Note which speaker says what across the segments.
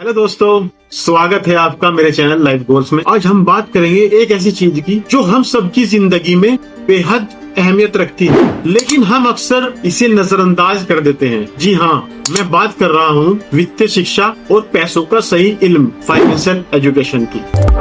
Speaker 1: Hello दोस्तों, स्वागत है आपका मेरे चैनल लाइफ गोल्स में। आज हम बात करेंगे एक ऐसी चीज की जो हम सबकी जिंदगी में बेहद अहमियत रखती है, लेकिन हम अक्सर इसे नजरअंदाज कर देते हैं। जी हाँ, मैं बात कर रहा हूँ वित्तीय शिक्षा और पैसों का सही इल्म, फाइनेंशियल एजुकेशन की।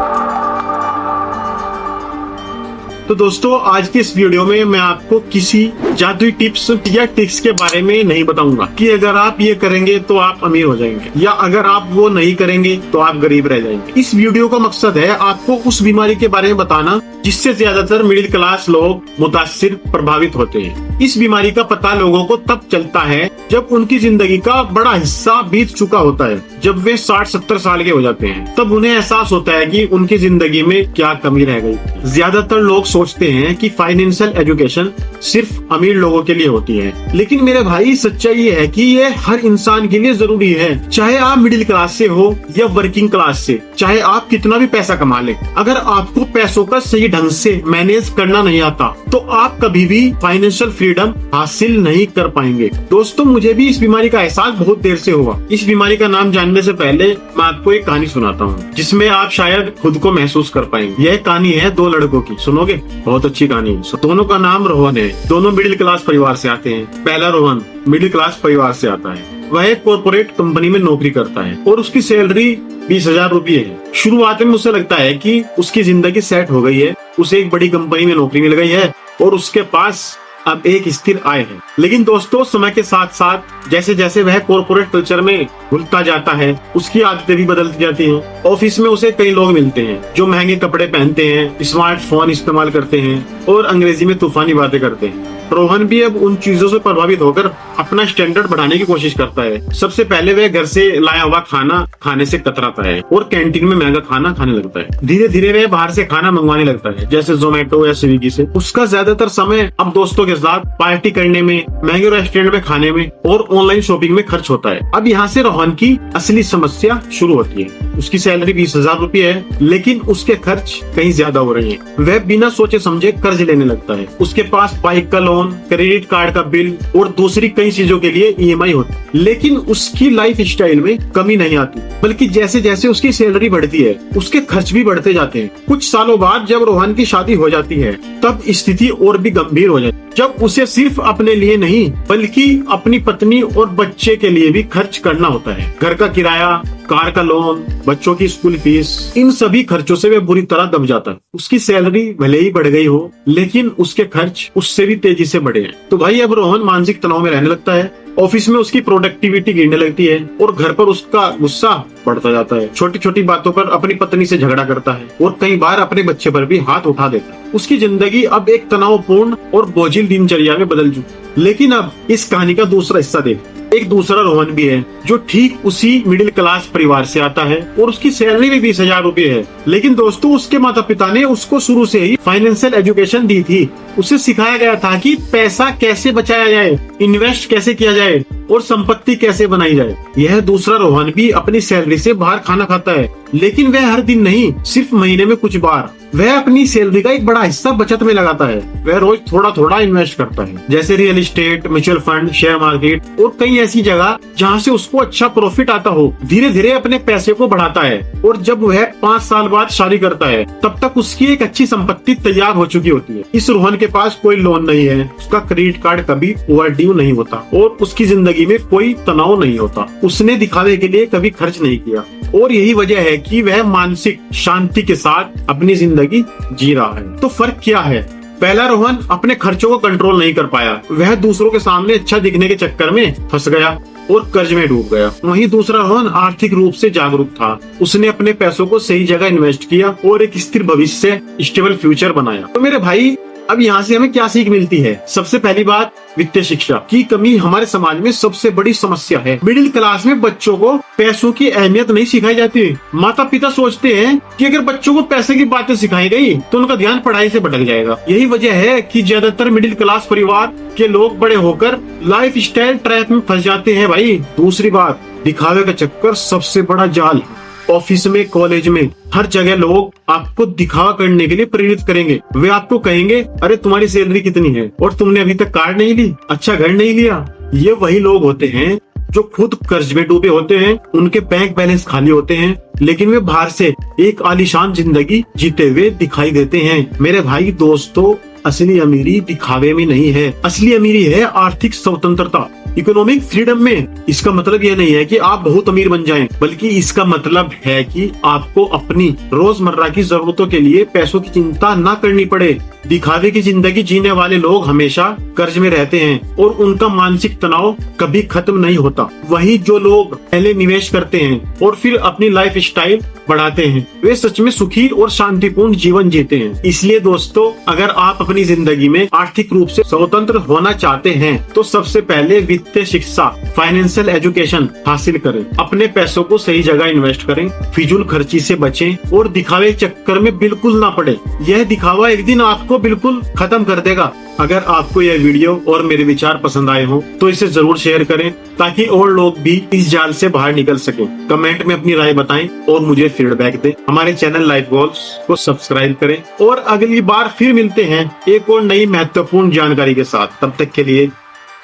Speaker 1: तो दोस्तों, आज की इस वीडियो में मैं आपको किसी जादुई टिप्स या ट्रिक्स के बारे में नहीं बताऊंगा कि अगर आप ये करेंगे तो आप अमीर हो जाएंगे, या अगर आप वो नहीं करेंगे तो आप गरीब रह जाएंगे। इस वीडियो का मकसद है आपको उस बीमारी के बारे में बताना जिससे ज्यादातर मिडिल क्लास लोग मुतासिर प्रभावित होते हैं। इस बीमारी का पता लोगों को तब चलता है जब उनकी जिंदगी का बड़ा हिस्सा बीत चुका होता है। जब वे 60-70 साल के हो जाते हैं तब उन्हें एहसास होता है कि उनकी जिंदगी में क्या कमी रह गई। ज्यादातर लोग सोचते हैं कि फाइनेंशियल एजुकेशन सिर्फ अमीर लोगों के लिए होती है, लेकिन मेरे भाई सच्चाई ये है कि ये हर इंसान के लिए जरूरी है, चाहे आप मिडिल क्लास से हो या वर्किंग क्लास से, चाहे आप कितना भी पैसा कमा लें। अगर आपको पैसों का सही ढंग से मैनेज करना नहीं आता तो आप कभी भी फाइनेंशियल फ्रीडम हासिल नहीं कर पाएंगे। दोस्तों, मुझे भी इस बीमारी का एहसास बहुत देर से हुआ। इस बीमारी का नाम जानने से पहले मैं आपको एक कहानी सुनाता हूँ जिसमें आप शायद खुद को महसूस कर पाएंगे। यह कहानी है दो लड़कों की, सुनोगे? बहुत अच्छी कहानी है। दोनों का नाम रोहन है। दोनों मिडिल क्लास परिवार से आते हैं। पहला रोहन मिडिल क्लास परिवार से आता है। वह एक कॉर्पोरेट कंपनी में नौकरी करता है और उसकी सैलरी 20,000 रुपये है। शुरुआत में उसे लगता है कि उसकी जिंदगी सेट हो गई है, उसे एक बड़ी कंपनी में नौकरी मिल गई है और उसके पास अब एक स्थिर आय है। लेकिन दोस्तों, समय के साथ साथ जैसे जैसे वह कॉर्पोरेट कल्चर में घुलता जाता है, उसकी आदतें भी बदलती जाती हैं। ऑफिस में उसे कई लोग मिलते हैं जो महंगे कपड़े पहनते हैं, स्मार्टफोन इस्तेमाल करते हैं और अंग्रेजी में तूफानी बातें करते हैं। रोहन भी अब उन चीजों से प्रभावित होकर अपना स्टैंडर्ड बढ़ाने की कोशिश करता है। सबसे पहले वह घर से लाया हुआ खाना खाने से कतराता है और कैंटीन में महंगा खाना खाने लगता है। धीरे धीरे वह बाहर से खाना मंगवाने लगता है, जैसे जोमेटो या स्विगी से। उसका ज्यादातर समय अब दोस्तों के साथ पार्टी करने में, महंगे रेस्टोरेंट में खाने में और ऑनलाइन शॉपिंग में खर्च होता है। अब यहाँ से रोहन की असली समस्या शुरू होती है। उसकी सैलरी 20,000 रुपये है, लेकिन उसके खर्च कहीं ज्यादा हो रहे हैं। वह बिना सोचे समझे कर्ज लेने लगता है। उसके पास बाइक का लोन, क्रेडिट कार्ड का बिल और दूसरी कई चीजों के लिए EMI होती है। लेकिन उसकी लाइफ स्टाइल में कमी नहीं आती, बल्कि जैसे जैसे उसकी सैलरी बढ़ती है उसके खर्च भी बढ़ते जाते हैं। कुछ सालों बाद जब रोहन की शादी हो जाती है तब स्थिति और भी गंभीर हो जाती है। जब उसे सिर्फ अपने लिए नहीं बल्कि अपनी पत्नी और बच्चे के लिए भी खर्च करना होता है। घर का किराया, कार का लोन, बच्चों की स्कूल फीस, इन सभी खर्चों से वह बुरी तरह दब जाता है। उसकी सैलरी भले ही बढ़ गई हो, लेकिन उसके खर्च उससे भी तेजी से बढ़े हैं। तो भाई अब रोहन मानसिक तनाव में रहने लगता है। ऑफिस में उसकी प्रोडक्टिविटी गिरने लगती है और घर पर उसका गुस्सा बढ़ता जाता है। छोटी छोटी बातों पर अपनी पत्नी से झगड़ा करता है और कई बार अपने बच्चे पर भी हाथ उठा देता है। उसकी जिंदगी अब एक तनावपूर्ण और बोझिल दिनचर्या में बदल चुकी। लेकिन अब इस कहानी का दूसरा हिस्सा देख। एक दूसरा रोहन भी है जो ठीक उसी मिडिल क्लास परिवार से आता है और उसकी सैलरी भी 20,000 रुपये है। लेकिन दोस्तों, उसके माता पिता ने उसको शुरू से ही फाइनेंशियल एजुकेशन दी थी। उसे सिखाया गया था कि पैसा कैसे बचाया जाए, इन्वेस्ट कैसे किया जाए और संपत्ति कैसे बनाई जाए। यह दूसरा रोहन भी अपनी सैलरी से बाहर खाना खाता है, लेकिन वह हर दिन नहीं, सिर्फ महीने में कुछ बार। वह अपनी सैलरी का एक बड़ा हिस्सा बचत में लगाता है। वह रोज थोड़ा थोड़ा इन्वेस्ट करता है, जैसे real estate, mutual fund, share market और कई ऐसी जगह जहाँ से उसको अच्छा प्रॉफिट आता हो। धीरे धीरे अपने पैसे को बढ़ाता है और जब वह 5 साल बाद शादी करता है तब तक उसकी एक अच्छी संपत्ति तैयार हो चुकी होती है। इस रोहन के पास कोई लोन नहीं है, उसका क्रेडिट कार्ड कभी ओवरड्यू नहीं होता और उसकी जिंदगी में कोई तनाव नहीं होता। उसने दिखावे के लिए कभी खर्च नहीं किया और यही वजह है कि वह मानसिक शांति के साथ अपनी जिंदगी जी रहा है। तो फर्क क्या है? पहला रोहन अपने खर्चों को कंट्रोल नहीं कर पाया। वह दूसरों के सामने अच्छा दिखने के चक्कर में फंस गया और कर्ज में डूब गया। वहीं दूसरा रोहन आर्थिक रूप से जागरूक था। उसने अपने पैसों को सही जगह इन्वेस्ट किया और एक स्थिर भविष्य, स्टेबल फ्यूचर बनाया। तो मेरे भाई, अब यहाँ से हमें क्या सीख मिलती है? सबसे पहली बात, वित्तीय शिक्षा की कमी हमारे समाज में सबसे बड़ी समस्या है। मिडिल क्लास में बच्चों को पैसों की अहमियत नहीं सिखाई जाती। माता पिता सोचते हैं कि अगर बच्चों को पैसे की बातें सिखाई गई तो उनका ध्यान पढ़ाई से भटक जाएगा। यही वजह है कि ज्यादातर मिडिल क्लास परिवार के लोग बड़े होकर लाइफ स्टाइल ट्रैप में फंस जाते हैं। भाई, दूसरी बात, दिखावे का चक्कर सबसे बड़ा जाल है। ऑफिस में, कॉलेज में, हर जगह लोग आपको दिखावा करने के लिए प्रेरित करेंगे। वे आपको कहेंगे, अरे तुम्हारी सैलरी कितनी है और तुमने अभी तक कार नहीं ली, अच्छा घर नहीं लिया। ये वही लोग होते हैं जो खुद कर्ज में डूबे होते हैं, उनके बैंक बैलेंस खाली होते हैं, लेकिन वे बाहर से एक आलीशान जिंदगी जीते हुए दिखाई देते हैं। मेरे भाई दोस्तों, असली अमीरी दिखावे में नहीं है, असली अमीरी है आर्थिक स्वतंत्रता, इकोनॉमिक फ्रीडम में। इसका मतलब यह नहीं है कि आप बहुत अमीर बन जाएं, बल्कि इसका मतलब है कि आपको अपनी रोजमर्रा की जरूरतों के लिए पैसों की चिंता न करनी पड़े। दिखावे की जिंदगी जीने वाले लोग हमेशा कर्ज में रहते हैं और उनका मानसिक तनाव कभी खत्म नहीं होता। वहीं जो लोग पहले निवेश करते हैं और फिर अपनी लाइफ स्टाइल बढ़ाते हैं, वे सच में सुखी और शांतिपूर्ण जीवन जीते हैं। इसलिए दोस्तों, अगर आप अपनी जिंदगी में आर्थिक रूप से स्वतंत्र होना चाहते हैं, तो सबसे पहले वित्तीय शिक्षा, फाइनेंशियल एजुकेशन हासिल करें। अपने पैसों को सही जगह इन्वेस्ट करें, फिजूल खर्ची से बचें और दिखावे के चक्कर में बिल्कुल ना पड़े। यह दिखावा एक दिन आपको बिल्कुल खत्म कर देगा। अगर आपको यह वीडियो और मेरे विचार पसंद आए हो तो इसे जरूर शेयर करें, ताकि और लोग भी इस जाल से बाहर निकल सकें। कमेंट में अपनी राय बताएं और मुझे फीडबैक दें। हमारे चैनल लाइफ गोल्स को सब्सक्राइब करें और अगली बार फिर मिलते हैं एक और नई महत्वपूर्ण जानकारी के साथ। तब तक के लिए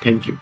Speaker 1: थैंक यू।